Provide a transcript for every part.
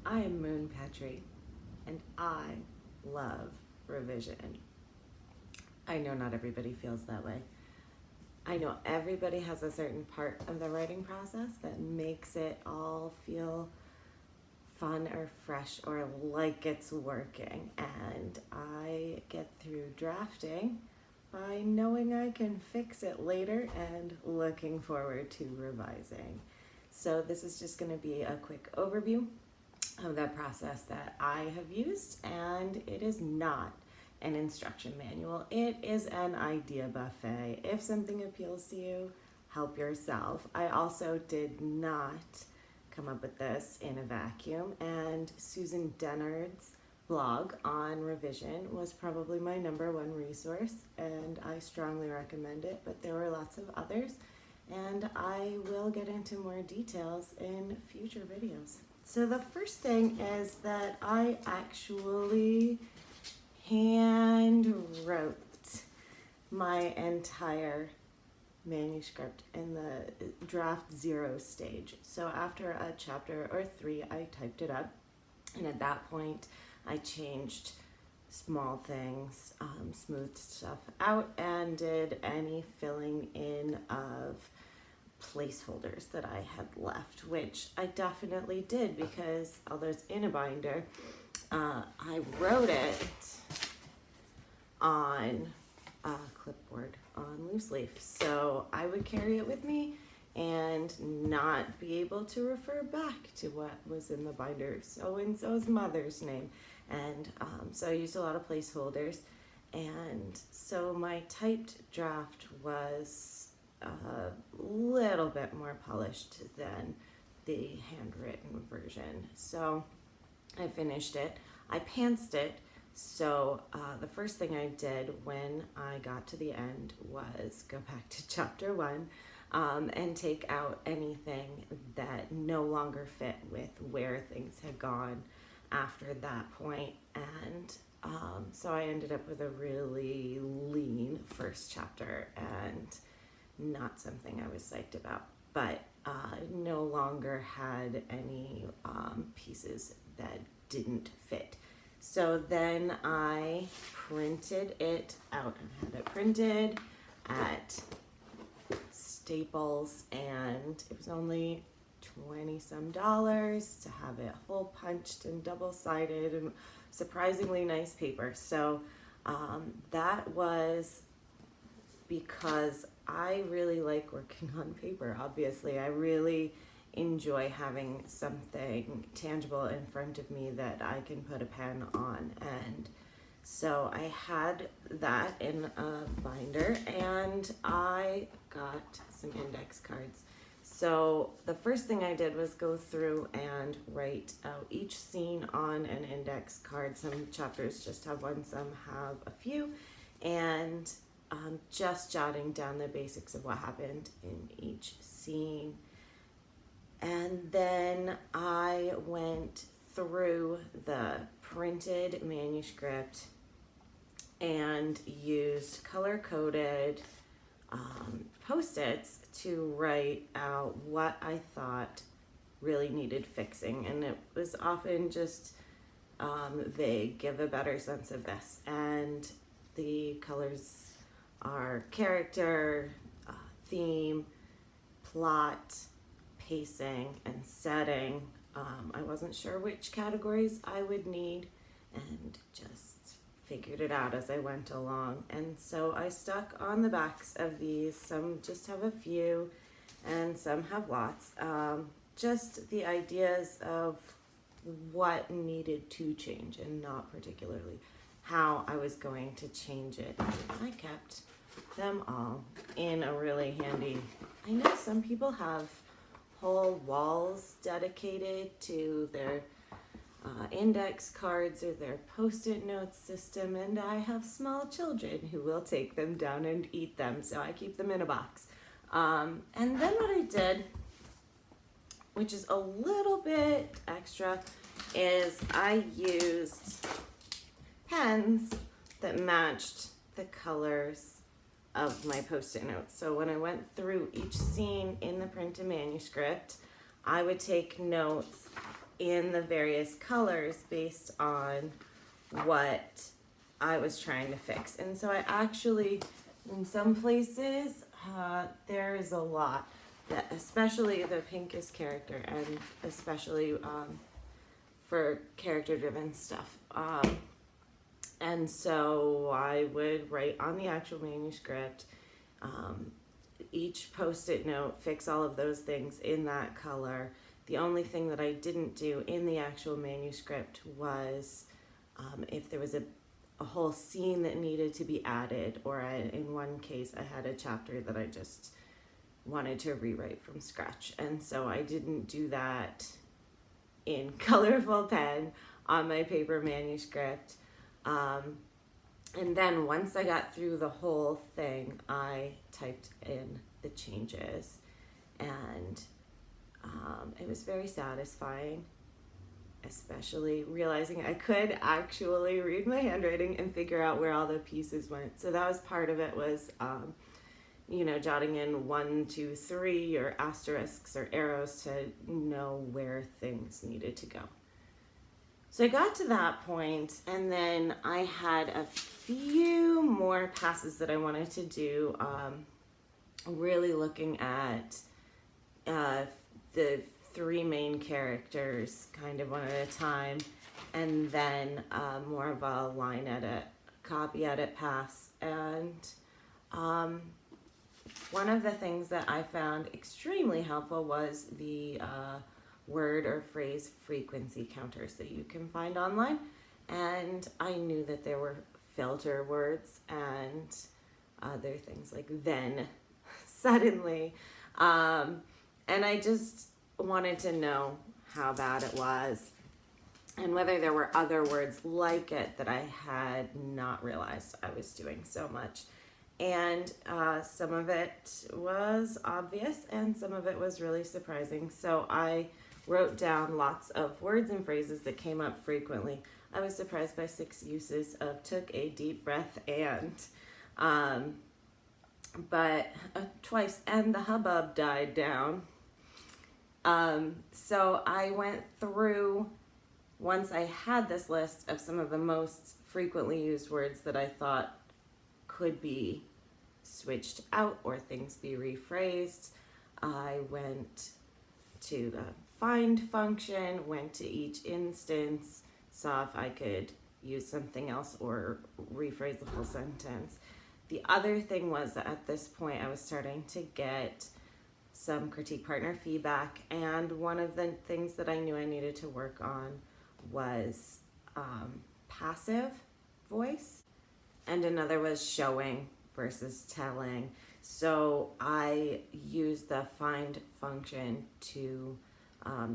I am Moon Petrie, and I love revision. I know not everybody feels that way. I know everybody has a certain part of the writing process that makes it all feel fun or fresh or like it's working. And I get through drafting by knowing I can fix it later and looking forward to revising. So this is just going to be a quick overview of the process that I have used, and it is not an instruction manual. It is an idea buffet. If something appeals to you, help yourself. I also did not come up with this in a vacuum, and Susan Dennard's blog on revision was probably my #1 resource, and I strongly recommend it, but there were lots of others, and I will get into more details in future videos. So the first thing is that I actually hand wrote my entire manuscript in the draft 0 stage. So after a chapter or 3, I typed it up, and at that point I changed small things, smoothed stuff out, and did any filling in of placeholders that I had left, which I definitely did because although it's in a binder, I wrote it on a clipboard on loose leaf, so I would carry it with me and not be able to refer back to what was in the binder, so and so's mother's name, and so I used a lot of placeholders, and so my typed draft was a little bit more polished than the handwritten version. So I finished it. I pantsed it. So the first thing I did when I got to the end was go back to chapter 1 and take out anything that no longer fit with where things had gone after that point. And so I ended up with a really lean first chapter, and not something I was psyched about, but no longer had any pieces that didn't fit. So then I printed it out and had it printed at Staples, and it was only $20-some to have it hole punched and double-sided and surprisingly nice paper. So that was because I really like working on paper. Obviously, I really enjoy having something tangible in front of me that I can put a pen on. And so I had that in a binder, and I got some index cards. So the first thing I did was go through and write out each scene on an index card. Some chapters just have one, some have a few, and just jotting down the basics of what happened in each scene. And then I went through the printed manuscript and used color-coded Post-its to write out what I thought really needed fixing. And it was often just vague, give a better sense of this. And the colors are character, theme, plot, pacing, and setting. I wasn't sure which categories I would need, and just figured it out as I went along. And so I stuck on the backs of these. Some just have a few, and some have lots. Just the ideas of what needed to change, and not particularly how I was going to change it. I kept them all in a really handy, I know some people have whole walls dedicated to their index cards or their Post-it notes system, and I have small children who will take them down and eat them, so I keep them in a box. And then what I did, which is a little bit extra, is I used pens that matched the colors of my Post-it notes. So when I went through each scene in the printed manuscript, I would take notes in the various colors based on what I was trying to fix. And so I actually, in some places, there is a lot that, especially the pinkest character, and especially for character driven stuff. And so I would write on the actual manuscript, each post-it note, fix all of those things in that color. The only thing that I didn't do in the actual manuscript was if there was a whole scene that needed to be added, or in one case I had a chapter that I just wanted to rewrite from scratch. And so I didn't do that in colorful pen on my paper manuscript. And then once I got through the whole thing, I typed in the changes, and it was very satisfying, especially realizing I could actually read my handwriting and figure out where all the pieces went. So that was part of it, was jotting in 1, 2, 3 or asterisks or arrows to know where things needed to go. So I got to that point, and then I had a few more passes that I wanted to do, really looking at the 3 main characters kind of one at a time, and then more of a line edit, copy edit pass. And one of the things that I found extremely helpful was the word or phrase frequency counters that you can find online. And I knew that there were filter words and other things like then, suddenly. And I just wanted to know how bad it was and whether there were other words like it that I had not realized I was doing so much. And some of it was obvious and some of it was really surprising. So I wrote down lots of words and phrases that came up frequently. I was surprised by 6 uses of took a deep breath and, but twice, and the hubbub died down. So I went through, once I had this list of some of the most frequently used words that I thought could be switched out or things be rephrased, I went to the find function, went to each instance, saw if I could use something else or rephrase the whole sentence. The other thing was that at this point I was starting to get some critique partner feedback, and one of the things that I knew I needed to work on was passive voice, and another was showing versus telling. So I used the find function to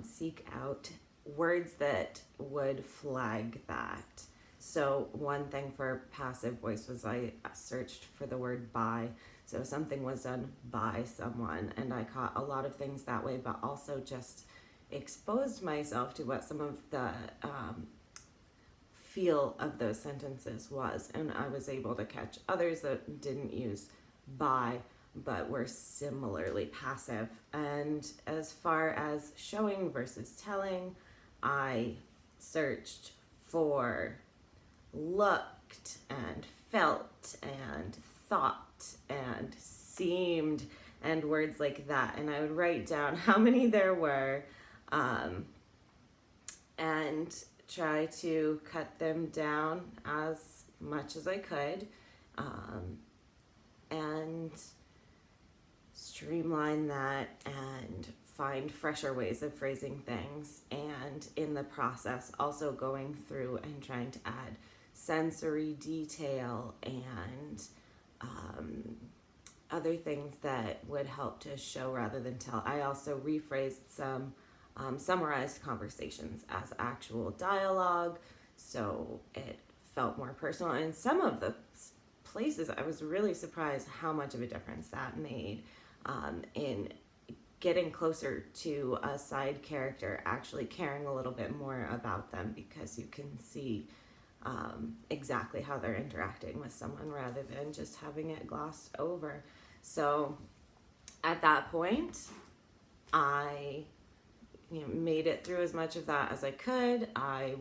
seek out words that would flag that. So one thing for passive voice was I searched for the word by. So something was done by someone, and I caught a lot of things that way, but also just exposed myself to what some of the feel of those sentences was, and I was able to catch others that didn't use by but were similarly passive. And as far as showing versus telling, I searched for looked and felt and thought and seemed and words like that, and I would write down how many there were and try to cut them down as much as I could, and streamline that and find fresher ways of phrasing things, and in the process also going through and trying to add sensory detail and other things that would help to show rather than tell. I also rephrased some summarized conversations as actual dialogue, so it felt more personal. And some of the places I was really surprised how much of a difference that made in getting closer to a side character, actually caring a little bit more about them, because you can see exactly how they're interacting with someone rather than just having it glossed over. So at that point, I made it through as much of that as I could. I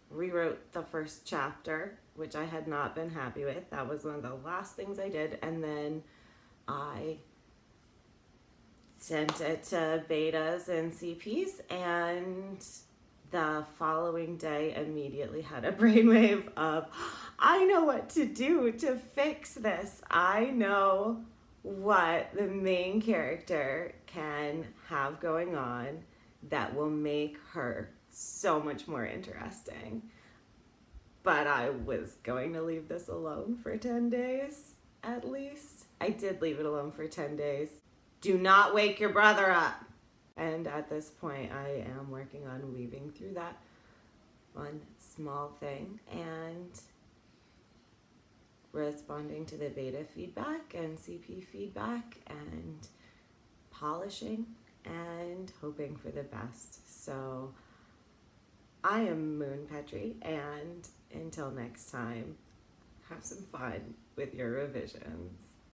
rewrote the first chapter, which I had not been happy with. That was one of the last things I did. And then I sent it to betas and CPs, and the following day immediately had a brainwave of, I know what to do to fix this. I know what the main character can have going on that will make her so much more interesting. But I was going to leave this alone for 10 days at least. I did leave it alone for 10 days. Do not wake your brother up. And at this point, I am working on weaving through that one small thing and responding to the beta feedback and CP feedback and polishing and hoping for the best. So I am Moon Petrie, and until next time, have some fun with your revisions.